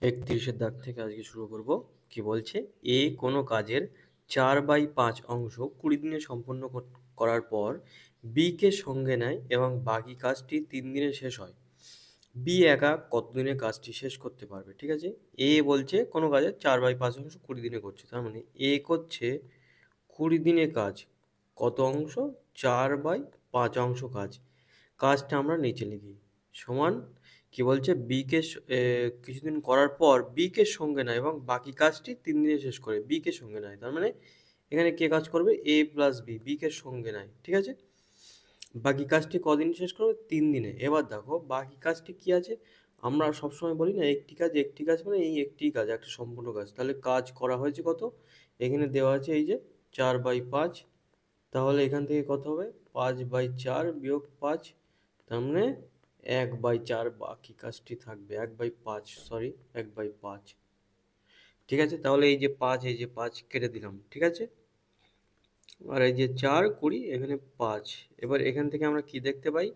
31 দাগ থেকে আজকে শুরু করব। কি বলছে? এ কোনো কাজের 4/5 অংশ 20 দিনে সম্পন্ন করার পর বি কে সঙ্গে নেয় এবং বাকি কাজটি 3 দিনে শেষ হয়। বি একা কত দিনে কাজটি শেষ করতে পারবে? ঠিক আছে, এ বলছে কোনো কাজের 4/5 অংশ 20 দিনে করছে, তার মানে এ করছে 20 দিনে কাজ। কত অংশ? 4/5 অংশ কাজ। কাজটা আমরা নিচে লিখি সমান কি বলছে, বি কে কিছুদিন করার পর বি কে সঙ্গে নেয় এবং বাকি কাজটি 3 দিনে শেষ করে। বি কে সঙ্গে নেয়, তার মানে এখানে কে কাজ করবে? এ প্লাস বি, বি কে সঙ্গে নেয়, ঠিক আছে। বাকি কাজটি কদিন শেষ করবে? 3 দিনে। এবার দেখো বাকি কাজটি কি আছে, আমরা সবসময় বলি না একটি কাজ, একটি কাজ মানে এই একটি কাজ, একটা সম্পূর্ণ কাজ। তাহলে কাজ করা হয়েছে কত? এখানে দেওয়া আছে এই যে 4/5, তাহলে এখান থেকে কত হবে? 5/4 বিয়োগ 5, তার মানে 1/4 বাকি কাজটি থাকবে। 1/5, সরি 1/5, ঠিক আছে। তাহলে এই যে 5, এই যে 5 কেটে দিলাম, ঠিক আছে। আর এই যে 4 20 এখানে 5। এবার এখান থেকে আমরা কি দেখতে পাই?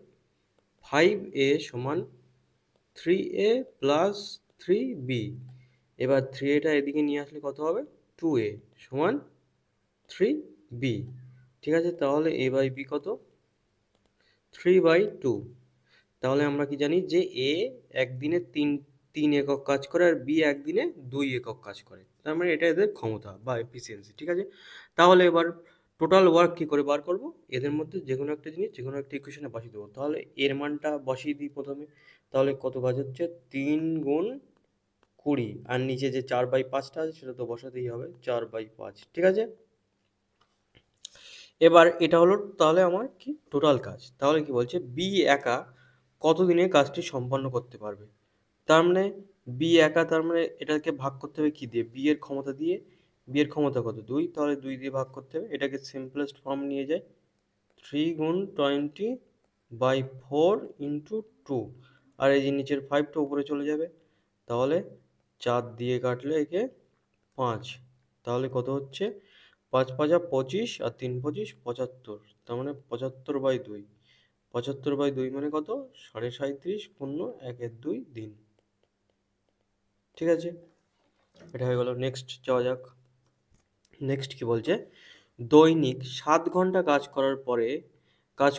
5a সমান 3a প্লাস 3b। এবার 3a এদিকে নিয়ে আসলে কত হবে? 2a সমান 3b, ঠিক আছে। তাহলে a বাই b কত? 3/2। তাহলে আমরা কি জানি যে এ একদিনে তিন একক কাজ করে আর বি একদিনে 2 একক কাজ করে, তার মানে এটা এদের ক্ষমতা বা এফিসিয়েন্সি, ঠিক আছে। তাহলে এবার টোটাল ওয়ার্ক কি করে বার করব? এদের মধ্যে যে কোনো একটা জিনিস যে কোনো একটা ইকুয়েশনে বসিয়ে দেবো। তাহলে এর মানটা বসিয়ে দিই প্রথমে। তাহলে কত কাজ হচ্ছে? 3 গুণ 20, আর নিচে যে 4/5টা আছে সেটা তো বসাতেই হবে, 4/5, ঠিক আছে। এবার এটা হলো তাহলে আমার কি টোটাল কাজ। তাহলে কি বলছে, বি একা কত দিনে কাজটি সম্পন্ন করতে পারবে? তার মানে বি একা, তার মানে এটাকে ভাগ করতে হবে কি দিয়ে? বি এর ক্ষমতা দিয়ে। বি এর ক্ষমতা কত? 2, তাহলে 2 দিয়ে ভাগ করতে হবে। এটাকে সিম্পলেস্ট ফর্ম নিয়ে যায়, 3 গুণ 20/4 ইন্টু 2, আর এই যে নিচের 5টা উপরে চলে যাবে। তাহলে 4 দিয়ে কাটলে একে 5, তাহলে কত হচ্ছে? 5 5 25 আর 3 25 75, তার মানে 75/2। 75/2 মানে কত? 37.5 পূর্ণ 1/2 দিন, ঠিক আছে। এটা হয়ে গেল। নেক্সট যাওয়া যাক। নেক্সট কি বলছে, দৈনিক 7 ঘন্টা কাজ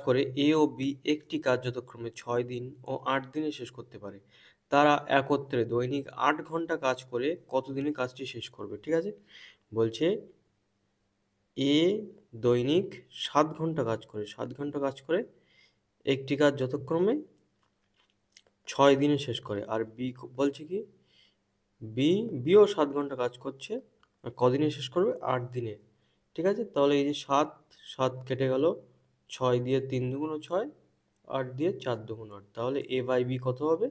করে এ ও বি একটি কাজ যথাক্রমে 6 দিন ও 8 দিনে শেষ করতে পারে। তারা একত্রে দৈনিক 8 ঘন্টা কাজ করে কত দিনে কাজটি শেষ করবে? ঠিক আছে, বলছে এ দৈনিক 7 ঘন্টা কাজ করে, 7 ঘন্টা কাজ করে একটি কাজ যথাক্রমে 6 দিনে শেষ করে। আর বি বলছে কি, বিও 7 ঘন্টা কাজ করছে আর কদিনে শেষ করবে? 8 দিনে, ঠিক আছে। তাহলে এই যে 7 7 কেটে গেল, 6 দিয়ে 3 দুগুণ 6, 8 দিয়ে 4 দুগুণ 8, তাহলে এ বাই বি কত হবে?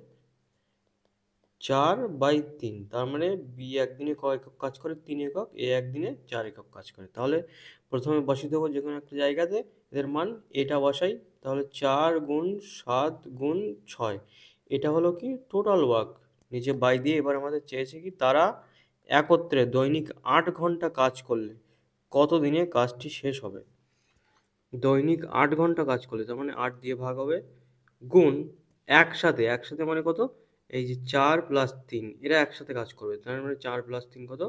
4/3। তার মানে বি একদিনে কয় একক কাজ করে? 3 একক। এ একদিনে 4 একক কাজ করে। তাহলে প্রথমে বসিয়ে দেবো যে কোনো একটা জায়গাতে এদের মান, এটা বসাই। তাহলে 4 গুণ 7 গুণ 6, এটা হলো কি টোটাল ওয়ার্ক। নিচে বাই দিয়ে এবার আমাদের চেয়েছে কি, তারা একত্রে দৈনিক 8 ঘন্টা কাজ করলে কত দিনে কাজটি শেষ হবে? দৈনিক 8 ঘন্টা কাজ করলে, তার মানে 8 দিয়ে ভাগ হবে, গুণ একসাথে, একসাথে মানে কত? এই যে 4 প্লাস 3, এরা একসাথে কাজ করবে, তার মানে 4 প্লাস 3 কত?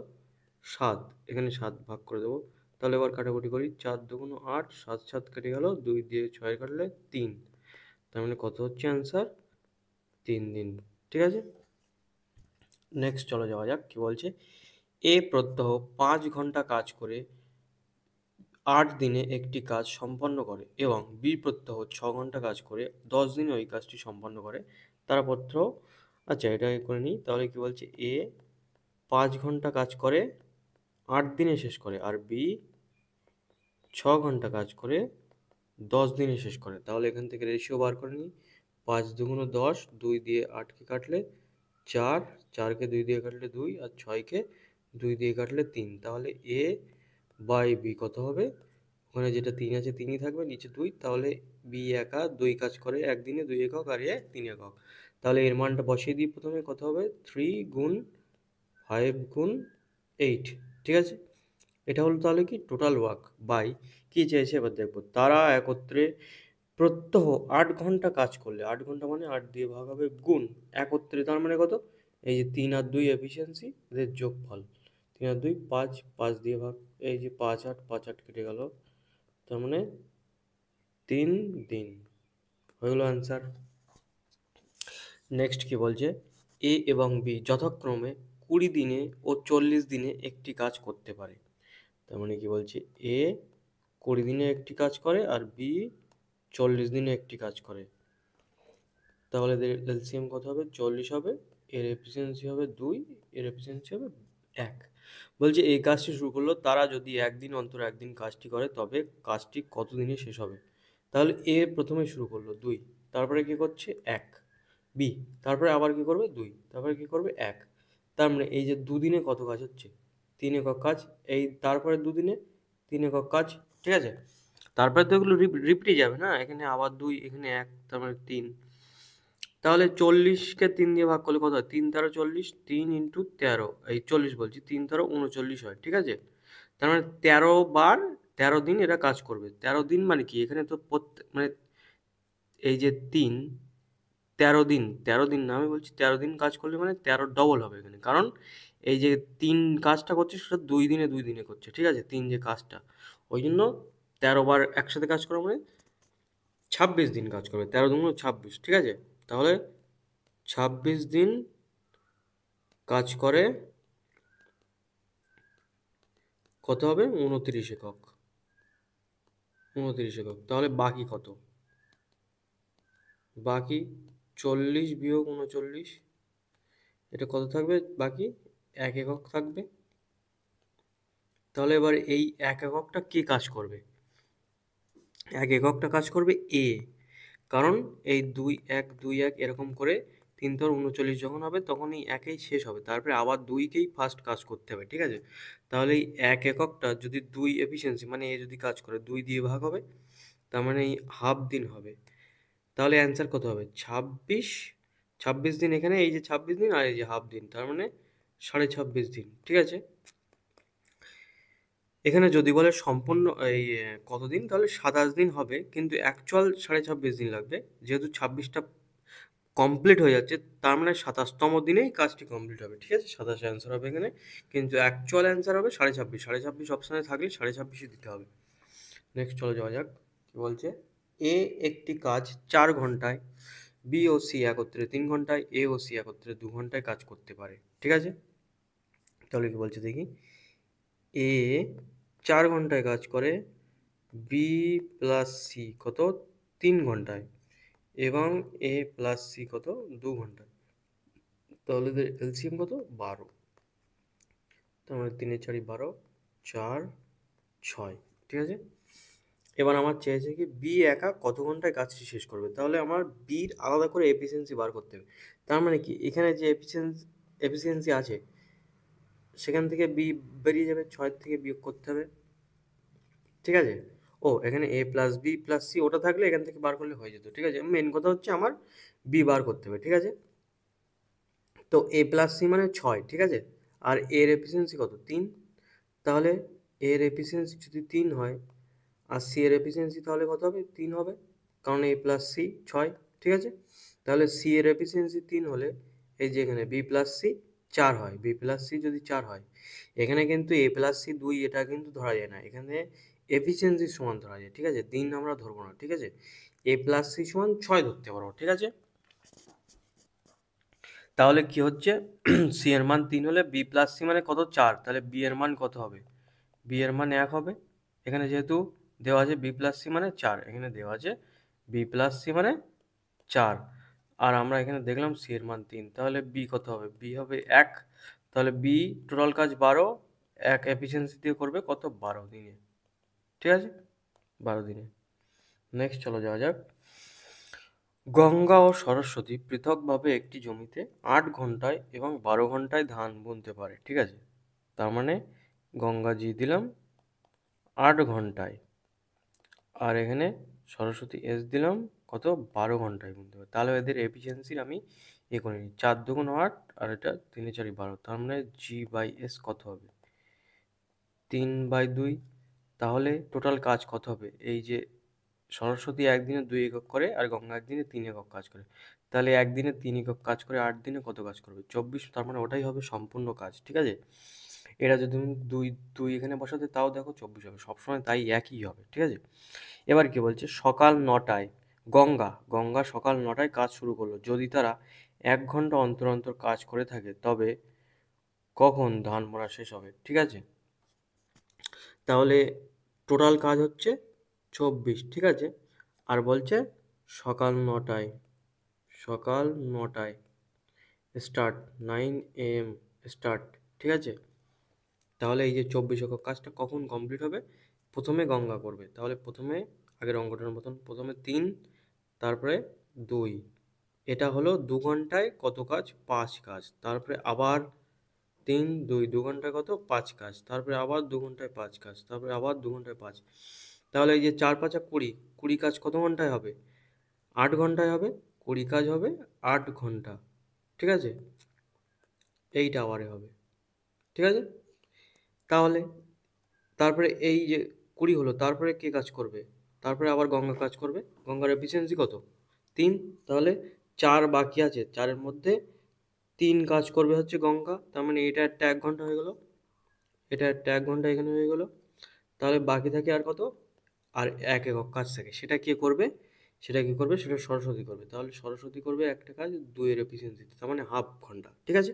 7, এখানে 7 ভাগ করে দেবো। তাহলে এবার কাটাকুটি করি, 4 দুগুণ 8, 7 7 কেটে গেল, 2 দিয়ে 6 কাটলে 3, তার মানে কত হচ্ছে অ্যান্সার? 3 দিন, ঠিক আছে। নেক্সট চলে যাওয়া যাক। কি বলছে, এ প্রত্যহ 5 ঘন্টা কাজ করে 8 দিনে একটি কাজ সম্পন্ন করে এবং বি প্রত্যহ 6 ঘন্টা কাজ করে 10 দিনে ওই কাজটি সম্পন্ন করে। তারা প্রত্যহ, আচ্ছা এটা করে নিই। তাহলে কি বলছে, এ 5 ঘন্টা কাজ করে 8 দিনে শেষ করে আর বি 6 ঘন্টা কাজ করে 10 দিনে শেষ করে। তাহলে এখান থেকে রেশিও বার করে নিই, 5 দুগুণ 10, 2 দিয়ে 8কে কাটলে 4, 4কে 2 দিয়ে কাটলে 2, আর 6কে 2 দিয়ে কাটলে 3, তাহলে এ বাই বি কত হবে? ওখানে যেটা 3 আছে 3ই থাকবে, নিচে 2, তাহলে বি একা 2 কাজ করে একদিনে 2 একক আর এ 3 একক। তাহলে এর মানটা বসিয়ে দিই প্রথমে, কত হবে? 3 গুণ 5 গুণ 8, ঠিক আছে। এটা হলো তাহলে কি টোটাল ওয়ার্ক বাই কি চেয়েছে এবার দেখবো, তারা একত্রে প্রত্যহ 8 ঘন্টা কাজ করলে, 8 ঘন্টা মানে 8 দিয়ে ভাগ হবে, গুণ একত্রে, তার মানে কত? এই যে 3 আর 2 এফিসিয়েন্সি, এদের যোগফল 3 আর 2 5, 5 দিয়ে ভাগ, এই যে 5 8, 5 8 কেটে গেল, তার মানে 3 দিন হয়ে গেল অ্যান্সার। নেক্সট কি বলছে, এ এবং বি যথাক্রমে 20 দিনে ও 40 দিনে একটি কাজ করতে পারে। তার মানে কি বলছে, এ 20 দিনে একটি কাজ করে আর বি 40 দিনে একটি কাজ করে। তাহলে এদের এলসিএম কত হবে, 40 হবে, এর এফিসিয়েন্সি হবে 2, এর এফিসিয়েন্সি হবে 1। বলছে এই কাজটি শুরু করলো, তারা যদি একদিন অন্তর একদিন কাজটি করে তবে কাজটি কত দিনে শেষ হবে। তাহলে এ প্রথমে শুরু করলো 2, তারপরে কি করছে 1, বি তারপরে আবার কি করবে 2, তারপরে কি করবে 1। তার মানে এই যে দুদিনে কত কাজ হচ্ছে, 3 একক কাজ, এই তারপরে দুদিনে 3 একক কাজ, ঠিক আছে। তারপরে তো এগুলো রিপিটই যাবে না, এখানে আবার 2, এখানে 1, তার মানে 3। তাহলে 40কে 3 দিয়ে ভাগ করলে কত হয়, 3 13 40, 3 ইন্টু 13, এই 40 বলছি, 3 13 39 হয়, ঠিক আছে। তার মানে 13 বার 13 দিন এরা কাজ করবে। 13 দিন মানে কি, এখানে তো মানে এই যে 3 13 দিন, 13 দিন না, আমি বলছি 13 দিন কাজ করলে মানে 13 ডবল হবে এখানে, কারণ এই যে 3 কাজটা করছে সেটা 2 দিনে 2 দিনে করছে, ঠিক আছে, 3 যে কাজটা, ওই জন্য 13 বার একসাথে কাজ করা মানে 26 দিন কাজ করবে, 13 দুগুণ 26, ঠিক আছে। তাহলে 26 দিন কাজ করে কত হবে, 29 একক, 29 একক। তাহলে বাকি কত, বাকি 40 বিয়োগ 39, এটা কত থাকবে বাকি, 1 একক থাকবে। তাহলে এবার এই 1 এককটা কে কাজ করবে, 1 এককটা কাজ করবে এ, কারণ এই 2 1 2 1 এরকম করে 3 3 39 যখন হবে তখন এই একেই শেষ হবে, তারপরে আবার 2কেই ফার্স্ট কাজ করতে হবে, ঠিক আছে। তাহলে এই 1 এককটা যদি 2 এফিসিয়েন্সি মানে এ যদি কাজ করে 2 দিয়ে ভাগ হবে, তার মানে এই হাফ দিন হবে। তাহলে অ্যান্সার কত হবে, 26, 26 দিন এখানে, এই যে 26 দিন আর এই যে হাফ দিন, তার মানে 26.5 দিন, ঠিক আছে। এখানে যদি বলে সম্পূর্ণ এই কতদিন, তাহলে 27 দিন হবে, কিন্তু অ্যাকচুয়াল 26.5 দিন লাগবে, যেহেতু 26টা কমপ্লিট হয়ে যাচ্ছে, তার মানে 27তম দিনেই কাজটি কমপ্লিট হবে, ঠিক আছে, 27 অ্যান্সার হবে এখানে, কিন্তু অ্যাকচুয়াল অ্যান্সার হবে 26.5, 26.5 অপশানে থাকলে 26.5ই দিতে হবে। নেক্সট চলে যাওয়া যাক, কি বলছে, এ একটি কাজ 4 ঘন্টায়, বি ও সি একত্রে 3 ঘন্টায়, এ ও সি একত্রে 2 ঘন্টায় কাজ করতে পারে, ঠিক আছে। তাহলে কি বলছে দেখি, এ 4 ঘন্টায় কাজ করে, বি প্লাস সি কত 3 ঘন্টায়, এবং এ প্লাস সি কত 2 ঘন্টায়। তাহলে এলসিএম কত, 12, তার মানে 3 4 12, 4 6, ঠিক আছে। এবার আমার চেয়েছে কি বি একা কত ঘন্টায় কাজটি শেষ করবে, তাহলে আমার বির আলাদা করে এফিসিয়েন্সি বার করতে হবে। তার মানে কি, এখানে যে এফিসিয়েন্সি আছে সেখান থেকে বি বেরিয়ে যাবে, 6 থেকে বিয়োগ করতে হবে, ঠিক আছে। ও এখানে এ প্লাস বি প্লাস সি ওটা থাকলে এখান থেকে বার করলে হয়ে যেত, ঠিক আছে। মেন কথা হচ্ছে আমার বি বার করতে হবে, ঠিক আছে। তো এ প্লাস সি মানে 6, ঠিক আছে, আর এর এফিসিয়েন্সি কত 3, তাহলে এর এফিসিয়েন্সি যদি 3 হয় আর সি এর এফিসিয়েন্সি তাহলে কত হবে, 3 হবে, কারণ এ প্লাস সি 6, ঠিক আছে। তাহলে সি এর এফিসিয়েন্সি 3 হলে এই যে এখানে বি প্লাস সি 4 হয়, বি প্লাস সি যদি 4 হয়, এখানে কিন্তু এ প্লাস সি 2 এটা কিন্তু ধরা যায় না, এখানে এফিসিয়েন্সি সমান ধরা যায়, ঠিক আছে, দিন আমরা ধরবো না, ঠিক আছে। এ প্লাস সি সমান 6 ধরতে পারবো, ঠিক আছে। তাহলে কি হচ্ছে, সি এর মান 3 হলে বি প্লাস সি মানে কত 4, তাহলে বি এর মান কত হবে, বি এর মান 1 হবে, এখানে যেহেতু দেওয়া আছে বি প্লাস সি মানে 4, এখানে দেওয়া আছে বি প্লাস সি মানে 4, আর আমরা এখানে দেখলাম সি এর মান 3, তাহলে বি কত হবে, বি হবে 1, তাহলে বি টোটাল কাজ 12, 1 এফিসিয়েন্সি দিয়ে করবে কত 12 দিনে, ঠিক আছে, 12 দিনে। নেক্সট চলো যাওয়া যাক, গঙ্গা ও সরস্বতী পৃথকভাবে একটি জমিতে 8 ঘন্টায় এবং 12 ঘন্টায় ধান বুনতে পারে, ঠিক আছে। তার মানে গঙ্গাজি দিলাম 8 ঘন্টায়, আর এখানে সরস্বতী এস দিলাম কত 12 ঘন্টায় বুনতে পারে। তাহলে এদের এফিসিয়েন্সির আমি এ করে নিই, 4 দুগুণ 8 আর এটা 3 4 12, তার মানে জি বাই এস কত হবে 3/2। তাহলে টোটাল কাজ কত হবে, এই যে সরস্বতী একদিনে 2 একক করে আর গঙ্গা একদিনে 3 একক কাজ করে, তাহলে একদিনে 3 একক কাজ করে 8 দিনে কত কাজ করবে? 24, তার মানে ওটাই হবে সম্পূর্ণ কাজ, ঠিক আছে? এটা যদি তুমি দুই দুই এখানে বসাতে তাও দেখো 24 হবে, সবসময় তাই একই হবে, ঠিক আছে? এবার কি বলছে, সকাল 9টায় গঙ্গা সকাল 9টায় কাজ শুরু করলো। যদি তারা 1 ঘন্টা অন্তর অন্তর কাজ করে থাকে তবে কখন ধান মোড়া শেষ হবে, ঠিক আছে? তাহলে টোটাল কাজ হচ্ছে 24, ঠিক আছে? আর বলছে সকাল 9টায় স্টার্ট, 9 AM স্টার্ট, ঠিক আছে? তাহলে এই যে 24 একক কাজটা কখন কমপ্লিট হবে? প্রথমে গঙ্গা করবে, তাহলে প্রথমে আগের অঙ্কটার মতন প্রথমে 3, তারপরে 2, এটা হলো 2 ঘন্টায় কত কাজ? 5 কাজ। তারপরে আবার 3, 2, 2 ঘন্টায় কত? 5 কাজ। তারপরে আবার 2 ঘন্টায় 5 কাজ, তারপরে আবার 2 ঘন্টায় 5। তাহলে এই যে 4 5 20, 20 কাজ কত ঘন্টায় হবে? 8 ঘন্টায় হবে। 20 কাজ হবে 8 ঘন্টা, ঠিক আছে? 8 আওয়ারে হবে, ঠিক আছে? তাহলে তারপরে এই যে 20 হলো, তারপরে কে কাজ করবে? তারপরে আবার গঙ্গা কাজ করবে। গঙ্গার এফিসিয়েন্সি কত? 3। তাহলে 4 বাকি আছে, 4-এর মধ্যে 3 কাজ করবে হচ্ছে গঙ্গা, তার মানে এটা একটা 1 ঘন্টা হয়ে গেল, এটা একটা 1 ঘন্টা এখানে হয়ে গেল। তাহলে বাকি থাকে আর কত? আর 1 একক কাজ থাকে, সেটা কে করবে? সেটা কি করবে? সেটা সরস্বতী করবে। তাহলে সরস্বতী করবে একটা কাজ 2 এর এফিসিয়েন্সিতে, তার মানে হাফ ঘন্টা, ঠিক আছে?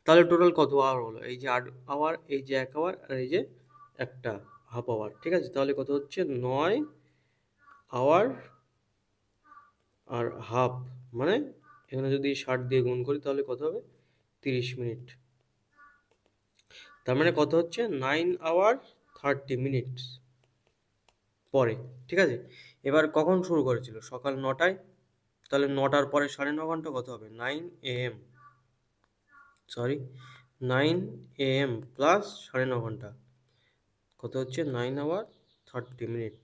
তাহলে টোটাল কত আওয়ার হলো? এই যে 8 আওয়ার, এই যে 1 আওয়ার, আর এই যে একটা হাফ আওয়ার, ঠিক আছে? তাহলে কত হচ্ছে? 9 আওয়ার আর হাফ, মানে এখানে যদি 60 দিয়ে গুণ করি তাহলে কত হবে? 30 মিনিট। তার মানে কত হচ্ছে? 9 আওয়ার 30 মিনিটস পরে, ঠিক আছে? এবার কখন শুরু করেছিল? সকাল 9টায়। তাহলে 9টার পরে 9.5 ঘন্টা কত হবে? 9 AM, সরি, 9 AM প্লাস 9.5 ঘন্টা কত হচ্ছে? 9 আওয়ার 30 মিনিট।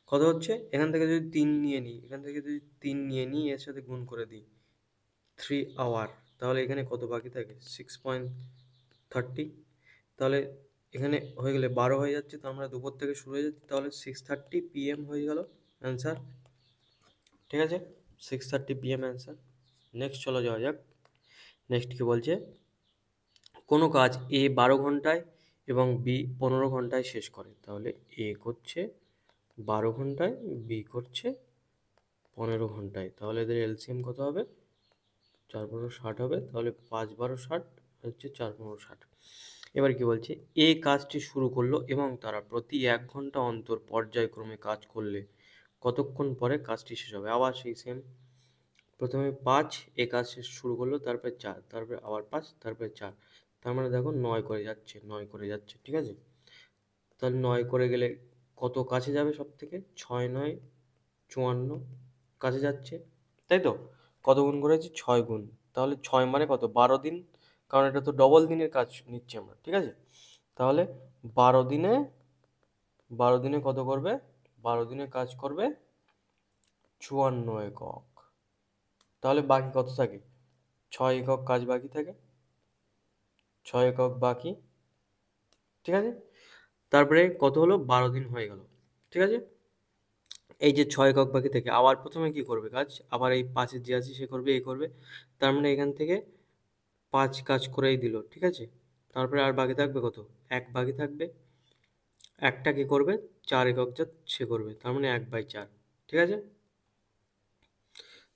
কত হচ্ছে? এখান থেকে যদি 3 নিয়ে নিই, এখান থেকে যদি 3 নিয়ে নিই, এর সাথে গুণ করে দিই 3 আওয়ার, তাহলে এখানে কত বাকি থাকে? 6.30। তাহলে এখানে হয়ে গেলে 12 হয়ে যাচ্ছে, তো আমরা দুপুর থেকে শুরু হয়ে যাচ্ছে, তাহলে 6:30 PM হয়ে গেল অ্যান্সার, ঠিক আছে? 6:30 PM অ্যান্সার। নেক্সট চলো যাওয়া যাক। নেক্সট কি বলছে? কোনো কাজ এ 12 ঘন্টায় এবং বি 15 ঘন্টায় শেষ করে, তাহলে এ করছে 12 ঘন্টায়, বি করছে 15 ঘন্টায়, তাহলে এদের এলসিএম কত হবে? 4 15 60 হবে, তাহলে 5 12 60 হচ্ছে 4 15 60। এবার কি বলছে? এ কাজটি শুরু করলো এবং তারা প্রতি 1 ঘন্টা অন্তর পর্যায়ক্রমে কাজ করলে কতক্ষণ পরে কাজটি শেষ হবে? আবার সেই সেম, প্রথমে 5 এ কাজ শেষ শুরু করলো, তারপরে 4, তারপরে আবার 5, তারপরে 4, তার মানে দেখো 9 করে যাচ্ছে, 9 করে যাচ্ছে, ঠিক আছে? তাহলে 9 করে গেলে কত কাছে যাবে সব থেকে? 6 9 54 কাছে যাচ্ছে, তাই তো? কত গুণ করেছি? 6 গুণ। তাহলে 6 মানে কত? 12 দিন, কারণ এটা তো ডবল দিনের কাজ নিচ্ছি আমরা, ঠিক আছে? তাহলে 12 দিনে 12 দিনে কত করবে? 12 দিনে কাজ করবে 54 একক। তাহলে বাকি কত থাকে? 6 একক কাজ বাকি থাকে, 6 একক বাকি, ঠিক আছে? তারপরে কত হলো? 12 দিন হয়ে গেল, ঠিক আছে? এই যে 6 একক বাকি থেকে আবার প্রথমে কি করবে কাজ? আবার এই 5-এর যে আছে সে করবে, এ করবে, তার মানে এখান থেকে 5 কাজ করেই দিল, ঠিক আছে? তারপরে আর বাকি থাকবে কত? 1 বাকি থাকবে, একটা কি করবে? 4 একক যা সে করবে, তার মানে 1/4, ঠিক আছে?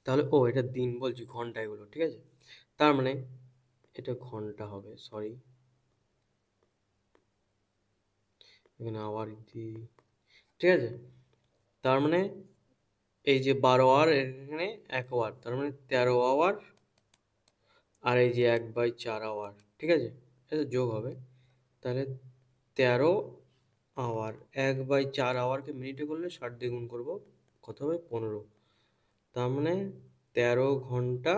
তাহলে এটা দিন বলছি, ঘন্টা এগুলো, ঠিক আছে? তার মানে এটা ঘন্টা হবে, সরি, এখানে আবার দিই, ঠিক আছে? তার মানে এই যে 12 আওয়ার, এখানে 1 আওয়ার, তার মানে 13 আওয়ার, আর এই যে 1/4 আওয়ার, ঠিক আছে? এটা যোগ হবে, তাহলে 13 আওয়ার, 1/4 আওয়ারকে মিনিটে করলে 60 দিয়ে গুণ করবো, কত হবে? 15। তার মানে 13 ঘন্টা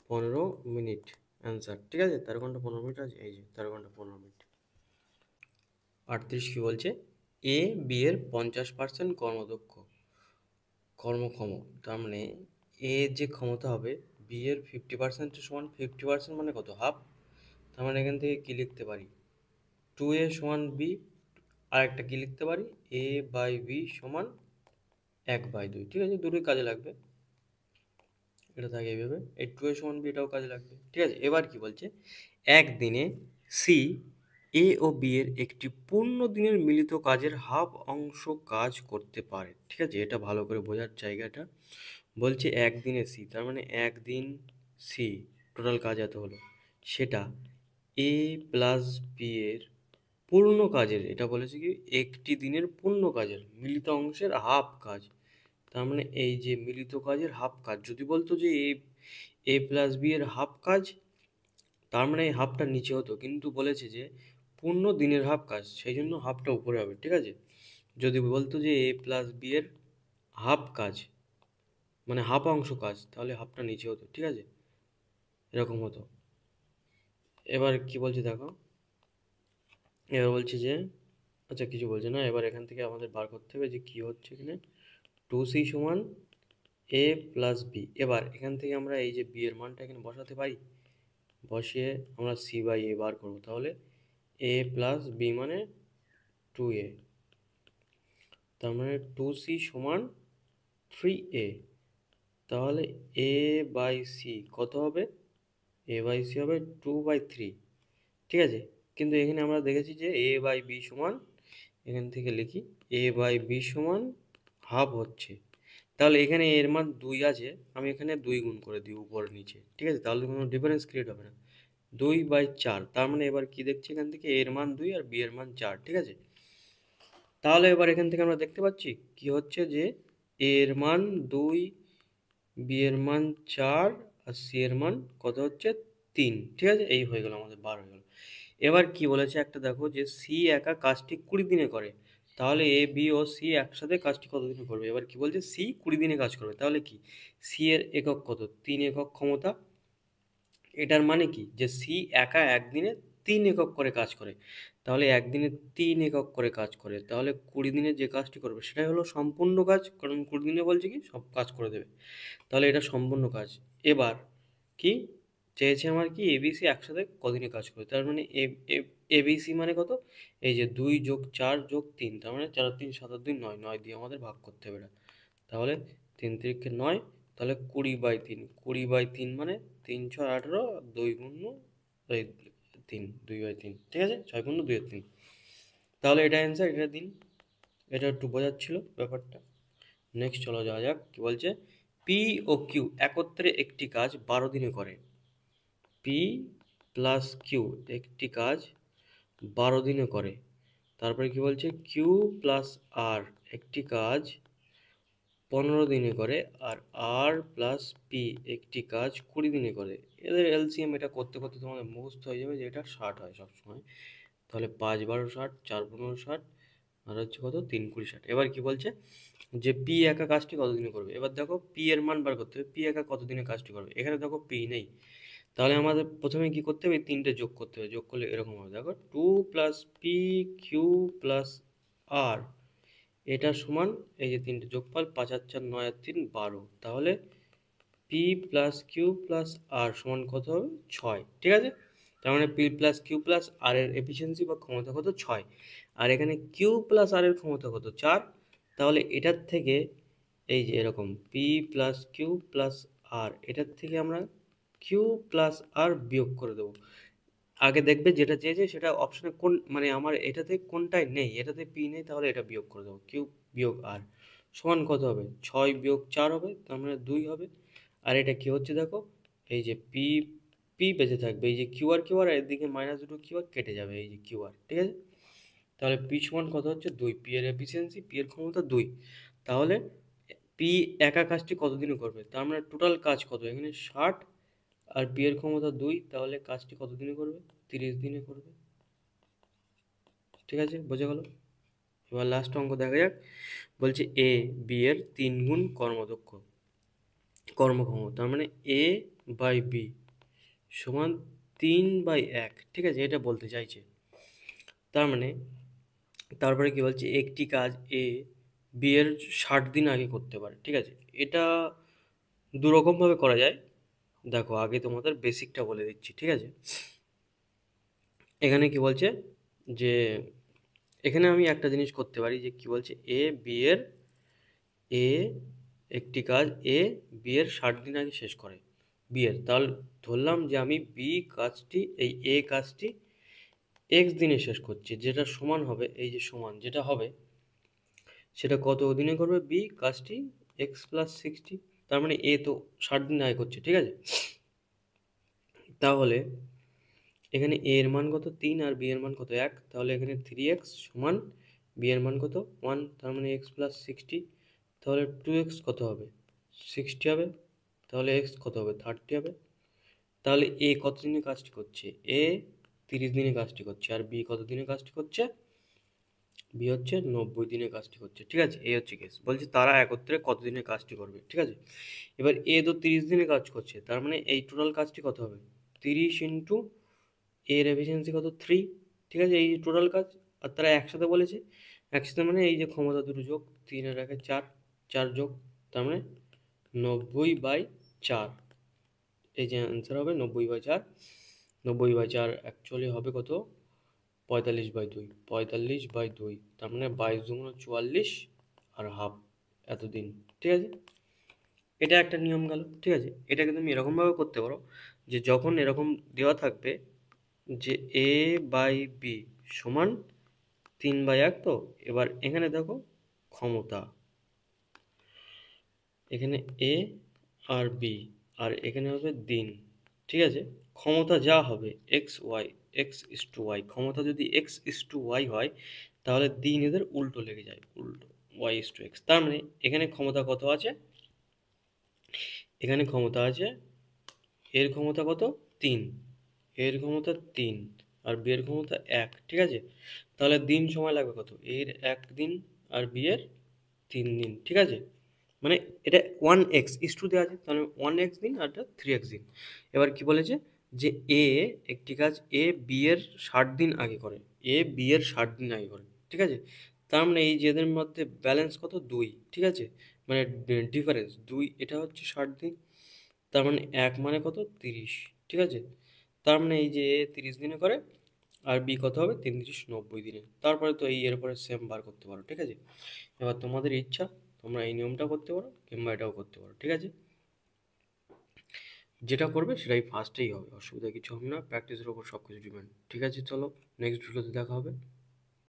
15 মিনিট অ্যান্সার, ঠিক আছে? 13 ঘন্টা 15 মিনিট আছে, এই যে 13 ঘন্টা 15 মিনিট। 38 কি বলছে? এ বি এর 50% কর্মক্ষম, তার মানে এ যে ক্ষমতা হবে বি এর 50% সমান, 50% মানে কত? হাফ। তার মানে এখান থেকে কি লিখতে পারি? 2a সমান বি, আর একটা কি লিখতে পারি? a বাই বি সমান 1/2, ঠিক আছে? দুটোই কাজে লাগবে। এটা থাকে এইভাবে, এই 2a সমান b এটাও কাজে লাগবে। ঠিক আছে, এবার কি বলছে, একদিনে সি এ ও বি এর একটি পূর্ণ দিনের মিলিত কাজের হাফ অংশ কাজ করতে পারে। ঠিক আছে, এটা ভালো করে বোঝার জায়গাটা। বলছে একদিনে সি, তার মানে একদিন সি টোটাল কাজ এত হলো, সেটা এ প্লাস বি এর পূর্ণ কাজের, এটা বলেছে কি একটি দিনের পূর্ণ কাজের মিলিত অংশের হাফ কাজ। তার মানে এই যে মিলিত কাজের হাফ কাজ, যদি বলতো যে এ প্লাস বি এর হাফ কাজ, তার মানে এই হাফটা নিচে হতো, কিন্তু বলেছে যে পূর্ণ দিনের হাফ কাজ, সেই জন্য হাফটা উপরে হবে। ঠিক আছে, যদি বলতো যে এ প্লাস বি এর হাফ কাজ মানে হাফ অংশ কাজ, তাহলে হাফটা নিচে হতো। ঠিক আছে, এরকম হতো। এবার কি বলছে দেখো, এবার বলছে যে আচ্ছা কিছু বলছে না, এবার এখান থেকে আমাদের বার করতে হবে যে কি হচ্ছে এখানে, 2c সমান এ প্লাস বি। এবার এখান থেকে আমরা এই যে বি এর মানটা এখানে বসাতে পারি, বসিয়ে আমরা সি বাই এ বার করবো। তাহলে এ প্লাস বি মানে 2a, তার মানে 2c সমান 3a। তাহলে এ বাই সি কত হবে, এ বাই সি হবে 2/3। ঠিক আছে, কিন্তু এখানে আমরা দেখেছি যে এ বাই বি সমান, এখান থেকে লিখি এ বাই বি সমান হাফ হচ্ছে, তাহলে এখানে এর মান 2 আছে, আমি এখানে 2 গুণ করে দিই উপর নিচে। ঠিক আছে, তাহলে কোনো ডিফারেন্স ক্রিয়েট হবে না, 2/4। তার মানে এবার কি দেখছি এখান থেকে, এর মান 2 আর বি এর মান 4। ঠিক আছে, তাহলে এবার এখান থেকে আমরা দেখতে পাচ্ছি কি হচ্ছে যে এর মান 2, বি এর মান 4 আর সি এর মান কত হচ্ছে 3। ঠিক আছে, এই হয়ে গেল আমাদের বার হয়ে গেল। এবার কি বলেছে একটা দেখো, যে সি একা কাজটি 20 দিনে করে, তাহলে এ বি ও সি একসাথে কাজটি কত দিনে করবে। এবার কি বলছে, সি 20 দিনে কাজ করবে, তাহলে কি সি এর একক কত, 3 একক ক্ষমতা। এটার মানে কি যে সি একা একদিনে 3 একক করে কাজ করে, তাহলে একদিনে 3 একক করে কাজ করে, তাহলে 20 দিনে যে কাজটি করবে সেটাই হলো সম্পূর্ণ কাজ, কারণ 20 দিনে বলছে কি সব কাজ করে দেবে, তাহলে এটা সম্পূর্ণ কাজ। এবার কি চেয়েছে আমার, কি এবিসি একসাথে কদিনে কাজ করে, তার মানে এবিসি মানে কত, এই যে 2 যোগ 4 যোগ 3, তার মানে 4 আর 3 7 আর 2 9, 9 দিয়ে আমাদের ভাগ করতে হবে এটা। তাহলে 3 তিরিকে 9, তাহলে 20/3, 20/3 মানে 3 6 18, 2 গুণ এই 3, 2/3। ঠিক আছে, 6 গুণ 2 3, তাহলে এটা অ্যান্সার, এটা দিন। এটা একটু বোঝাচ্ছিল ব্যাপারটা। নেক্সট চলো যাওয়া যাক, কি বলছে, পি ও কিউ একত্রে একটি কাজ 12 দিনে করে। পি প্লাস কিউ একটি কাজ 12 দিনে করে। তারপরে কি বলছে, কিউ প্লাস আর একটি কাজ 15 দিনে করে, আর আর প্লাস পি একটি কাজ 20 দিনে করে। এদের এলসিএম এটা করতে করতে তোমাদের মুখস্থ হয়ে যাবে যে এটা 60 হয় সবসময়। তাহলে 5 12 60, 4 15 60, আর হচ্ছে কত 3 20 60। এবার কি বলছে যে পি একা কাজটি কত দিনে করবে। এবার দেখো পি এর মান বার করতে হবে, পি একা কত দিনে কাজটি করবে। এখানে দেখো পি নেই, তাহলে আমাদের প্রথমে কি করতে হবে, এই তিনটে যোগ করতে হবে। যোগ করলে এরকম হবে, দেখো 2 প্লাস পি কিউ প্লাস আর, এটা সমান এই যে তিনটে যোগফল, 5 আর 4 9 আর 3 12, তাহলে পি প্লাস কিউ প্লাস আর সমান কত হবে 6। ঠিক আছে, তার মানে পি প্লাস কিউ প্লাস আর এর এফিসিয়েন্সি বা ক্ষমতা কত 6, আর এখানে কিউ প্লাস আর এর ক্ষমতা কত 4। তাহলে এটার থেকে এই যে এরকম পি প্লাস কিউ প্লাস আর, এটার থেকে আমরা কিউ প্লাস আর বিয়োগ করে দেবো। আগে দেখবে যেটা চেয়েছে সেটা অপশনে কোন, মানে আমার এটাতে কোনটাই নেই, এটাতে পি নেই, তাহলে এটা বিয়োগ করে দেবো। কিউ বিয়োগ আর সমান কত হবে, 6 বিয়োগ 4 হবে, তার মানে 2 হবে। আর এটা কি হচ্ছে দেখো, এই যে পি পি বেঁচে থাকবে, এই যে কিউ আর এদিকে মাইনাস দুটো কিউ আর কেটে যাবে, এই যে কিউ আর। ঠিক আছে, তাহলে পি সমান কত হচ্ছে 2, পি এর এফিসিয়েন্সি, পি এর ক্ষমতা 2। তাহলে পি একা কাজটি কত দিনে করবে, তার মানে টোটাল কাজ কত, এখানে 60 আর পি এর ক্ষমতা 2, তাহলে কাজটি কত দিনে করবে, 30 দিনে করবে। ঠিক আছে, বোঝা গেল। এবার লাস্ট অঙ্ক দেখা যাক। বলছে এ বি এর 3 গুণ কর্মক্ষম, তার মানে এ বাই বি সমান 3/1। ঠিক আছে, এটা বলতে চাইছে। তার মানে তারপরে কি বলছে, একটি কাজ এ বি এর 60 দিন আগে করতে পারে। ঠিক আছে, এটা দুরকমভাবে করা যায়। দেখো আগে তোমাদের বেসিকটা বলে দিচ্ছি। ঠিক আছে, এখানে কি বলছে যে এখানে আমি একটা জিনিস করতে পারি, যে কি বলছে এ বি এর এ একটি কাজ এ বি এর 60 দিন আগে শেষ করে বি এর, তাহলে ধরলাম যে আমি বি কাজটি এই এ কাজটি এক্স দিনে শেষ করছি, যেটা সমান হবে এই যে সমান যেটা হবে সেটা কত দিনে করবে বি কাজটি এক্স প্লাস 60, তার মানে এ তো 60 দিন আগে করছে, ঠিক আছে। তাহলে এখানে এ এর মান কত 3 আর বি এর মান কত 1, তাহলে এখানে 3x সমান বি এর মান কত 1, তার মানে এক্স প্লাস 60, তাহলে 2x কত হবে 60 হবে, তাহলে এক্স কত হবে 30 হবে। তাহলে এ কত দিনে কাজটি করছে, এ 30 দিনে কাজটি করছে, আর বি কত দিনে কাজটি করছে, বি হচ্ছে 90 দিনে কাজটি করছে, ঠিক আছে। এই হচ্ছে কেস, বলছে তারা একত্রে কত দিনে কাজটি করবে, ঠিক আছে। এবার এ তো 30 দিনে কাজ করছে, তার মানে এই টোটাল কাজটি কত হবে 30 ইন্টু এর এফিসিয়েন্সি কত 3, ঠিক আছে। এই টোটাল কাজ, আর তারা একসাথে বলেছে, একসাথে মানে এই যে ক্ষমতা দুটো যোগ 3 আর 1 4, 4 যোগ, তার মানে 90/4, এই যে অ্যান্সার হবে 90/4। 90/4 অ্যাকচুয়ালি হবে কত 45/2, 45/2, তার মানে 22 দুগুণ 44 আর হাফ এতদিন, ঠিক আছে। এটা একটা নিয়ম গেল, ঠিক আছে। এটাকে তুমি এরকমভাবে করতে পারো যে যখন এরকম দেওয়া থাকবে যে এ বাই বি সমান 3/1, তো এবার এখানে দেখো ক্ষমতা, এখানে এ আর বি, আর এখানে হবে দিন, ঠিক আছে। ক্ষমতা যা হবে x Y, x is to Y, ক্ষমতা যদি এক্স ইস টু ওয়াই হয় তাহলে দিন এদের উল্টো লেগে যায়, উল্টো ওয়াই ইস টু এক্স। তার মানে এখানে ক্ষমতা কত আছে, এখানে ক্ষমতা আছে এর ক্ষমতা কত 3, এর ক্ষমতা 3 আর বি এর ক্ষমতা 1, ঠিক আছে। তাহলে দিন সময় লাগবে কত, এর 1 দিন আর বি এর 3 দিন, ঠিক আছে। মানে এটা 1x ইস টু দেওয়া আছে, তাহলে 1x দিন আর এটা 3x দিন। এবার কি বলেছে যে এ একটি কাজ এ বি এর 60 দিন আগে করে, এ বি এর 60 দিন আগে করে, ঠিক আছে। তার মানে এই যে এদের মধ্যে ব্যালেন্স কত 2, ঠিক আছে, মানে ডিফারেন্স 2, এটা হচ্ছে 60 দিন, তার মানে 1 মানে কত 30, ঠিক আছে। তার মানে এই যে এ 30 দিনে করে আর বি কত হবে 3 × 90 দিনে, তারপরে তো এই এরপরে সেম বার করতে পারো, ঠিক আছে। এবার তোমাদের ইচ্ছা, তোমরা এই নিয়মটা করতে পারো কিংবা এটাও করতে পারো, ঠিক আছে। যেটা করবে সেটাই ফার্স্টেই হবে, অসুবিধা কিছু হবে না, প্র্যাকটিসের উপর সব কিছু ডিপেন্ড, ঠিক আছে। চলো নেক্সট ভিডিওতে দেখা হবে।